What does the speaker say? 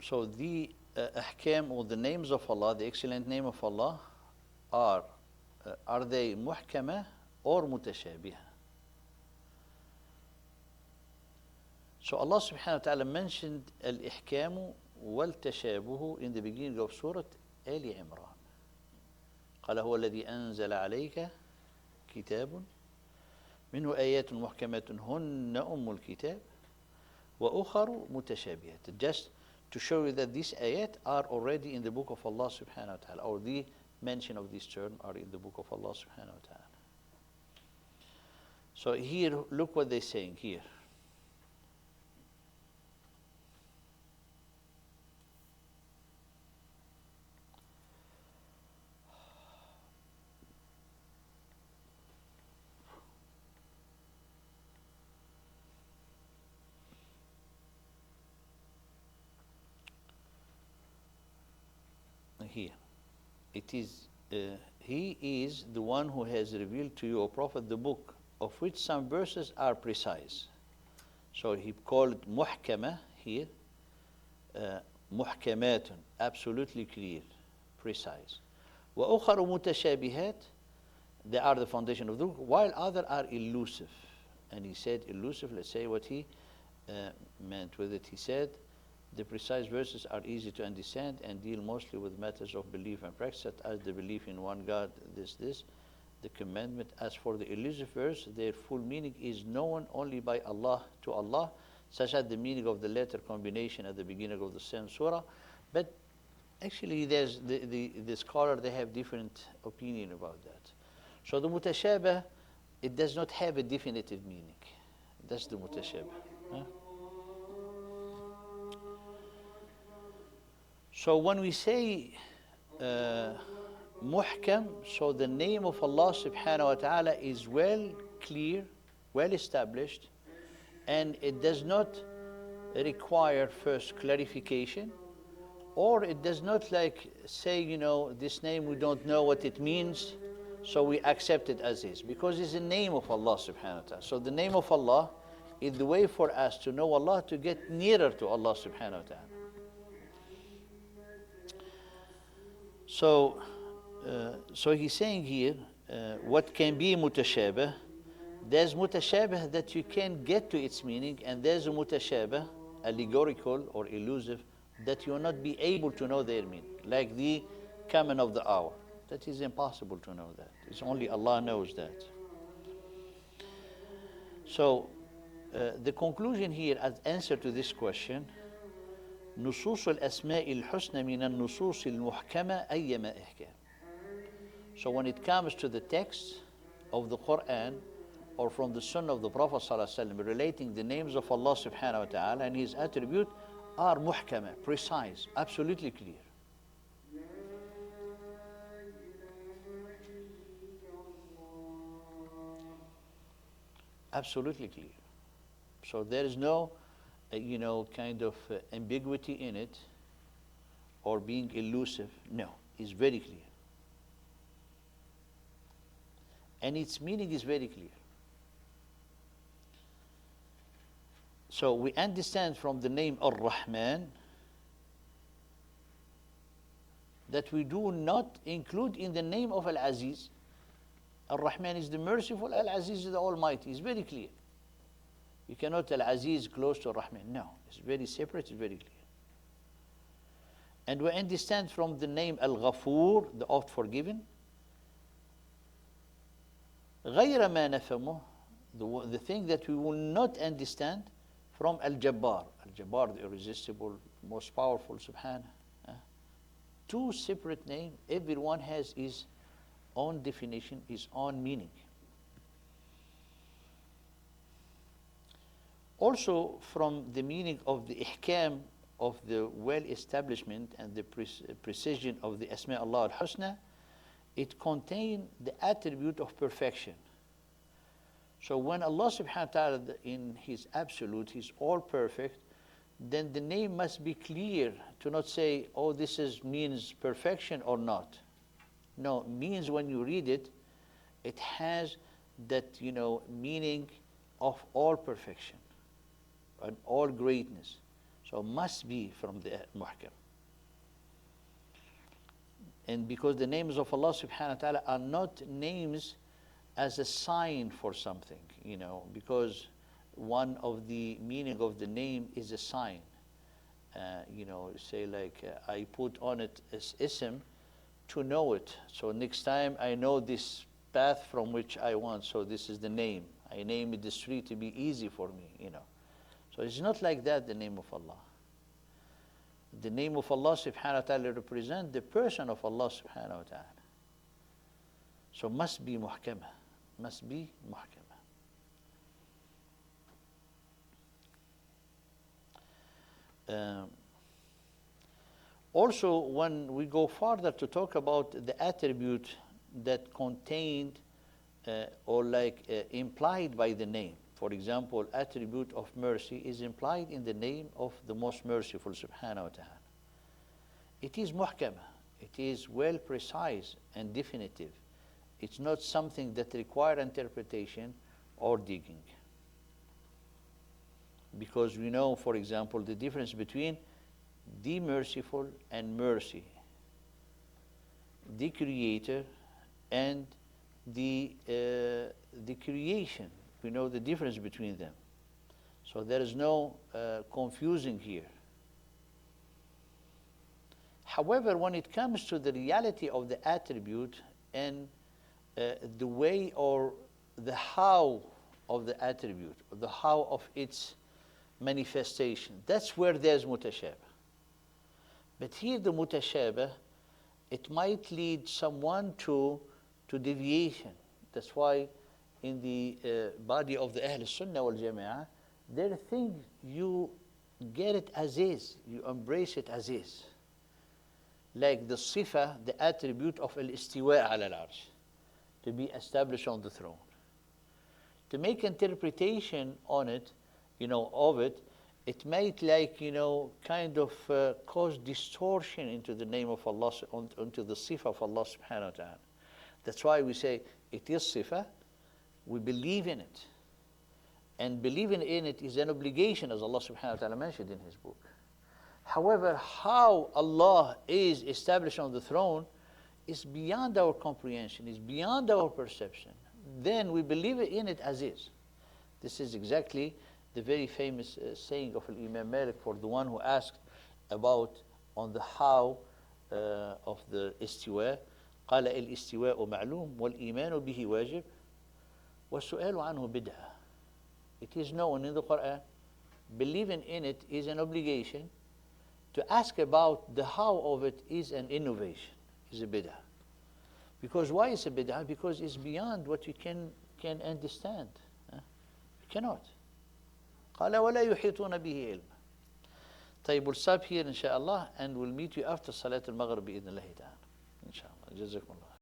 So the ahkam or the names of Allah, the excellent name of Allah, are they muhkama or mutashabiha? So Allah subhanahu wa ta'ala mentioned al-ihkamu wal-tashabuhu in the beginning of Surah Ali Imran. قال هو الذي أنزل عليك كتاب منه آيات محكمات هن أم الكتاب وأخر متشابهات. Just to show you that these ayat are already in the book of Allah subhanahu wa ta'ala, or the mention of this term are in the book of Allah subhanahu wa ta'ala. So here, look what they're saying here. Here, it is, he is the one who has revealed to you, O Prophet, the book, of which some verses are precise. So he called muhkama here, muhkamatun, absolutely clear, precise. وَأُخَرُ مُتَشَابِهَات, they are the foundation of the book, while other are elusive. And he said elusive, let's say what he meant with it. He said, the precise verses are easy to understand and deal mostly with matters of belief and practice, such as the belief in one God, the commandment. As for the elusive verse, their full meaning is known only by Allah to Allah, such as the meaning of the letter combination at the beginning of the same surah. But actually, there's the scholar, they have different opinion about that. So the mutashabah, it does not have a definitive meaning. That's the mutashabah. Huh? So when we say muhkam, so the name of Allah subhanahu wa ta'ala is well clear, well established, and it does not require first clarification, or it does not like say, you know, this name we don't know what it means, so we accept it as is, because it's the name of Allah subhanahu wa ta'ala. So the name of Allah is the way for us to know Allah, to get nearer to Allah subhanahu wa ta'ala. So he's saying here, what can be mutashabah? There's mutashabah that you can get to its meaning, and there's a mutashabah, allegorical or elusive, that you will not be able to know their meaning, like the coming of the hour. That is impossible to know that. It's only Allah knows that. So the conclusion here as answer to this question, نصوص الأسماء الحسنى من النصوص المحكمة أيما إحكام. So when it comes to the text of the Quran or from the Sunnah of the Prophet ﷺ relating the names of Allah subhanahu wa ta'ala and His attribute are muhkama, precise, absolutely clear. Absolutely clear. So there is no kind of ambiguity in it or being elusive. No, it's very clear. And its meaning is very clear. So we understand from the name Ar-Rahman that we do not include in the name of Al-Aziz. Ar-Rahman is the merciful, Al-Aziz is the Almighty. It's very clear. You cannot Al-Aziz close to Ar-Rahman. No, it's very separate, it's very clear. And we understand from the name Al-Ghafur, the oft forgiven, غير ما نفهمه, the thing that we will not understand from Al-Jabbar. Al-Jabbar, the irresistible, most powerful, subhanah. Two separate names, everyone has his own definition, his own meaning. Also, from the meaning of the ihkam of the well-establishment and the precision of the Asma Allah al-Husna, it contains the attribute of perfection. So when Allah subhanahu wa ta'ala in His absolute, He's all perfect, then the name must be clear to not say, oh, this means perfection or not. No, means when you read it, it has that, meaning of all perfection and all greatness. So must be from the muhkam. And because the names of Allah subhanahu wa ta'ala are not names as a sign for something, because one of the meaning of the name is a sign. Say like I put on it as ism to know it. So next time I know this path from which I want. So this is the name. I name it the street to be easy for me, So it's not like that, the name of Allah. The name of Allah subhanahu wa ta'ala represents the person of Allah subhanahu wa ta'ala. So must be muhkama. Must be muhkama. Also, when we go further to talk about the attribute that contained implied by the name. For example, attribute of mercy is implied in the name of the most merciful subhanahu wa ta'ala. It is muhkama. It is well precise and definitive. It's not something that requires interpretation or digging. Because we know, for example, the difference between the merciful and mercy, the creator and the creation. We know the difference between them. So there is no confusing here. However, when it comes to the reality of the attribute and the way or the how of the attribute, or the how of its manifestation, that's where there's mutashabah. But here the mutashabah, it might lead someone to deviation. That's why in the body of the Ahl Sunnah wal Jama'ah, there are things you get it as is, you embrace it as is. Like the sifa, the attribute of al-istiwa ala al-arsh, to be established on the throne. To make interpretation on it, of it, it might kind of cause distortion into the name of Allah, into the sifa of Allah subhanahu wa ta'ala. That's why we say it is sifa, we believe in it. And believing in it is an obligation, as Allah subhanahu wa ta'ala mentioned in His book. However, how Allah is established on the throne is beyond our comprehension, is beyond our perception. Then we believe in it as is. This is exactly the very famous saying of Imam Malik for the one who asked about on the how of the istiwa. قال الاستواء معلوم والإيمان به واجب والسؤال عنه بدعة. It is known in the Quran. Believing in it is an obligation. To ask about the how of it is an innovation, is a bid'ah. Because why is a bid'ah? Because it's beyond what you can understand. You cannot. قال ولا يحيطون به علما. طيب, we'll stop here inshallah and we'll meet you after Salat al-Maghrib بإذن الله تعالى. إن شاء الله. جزاكم الله.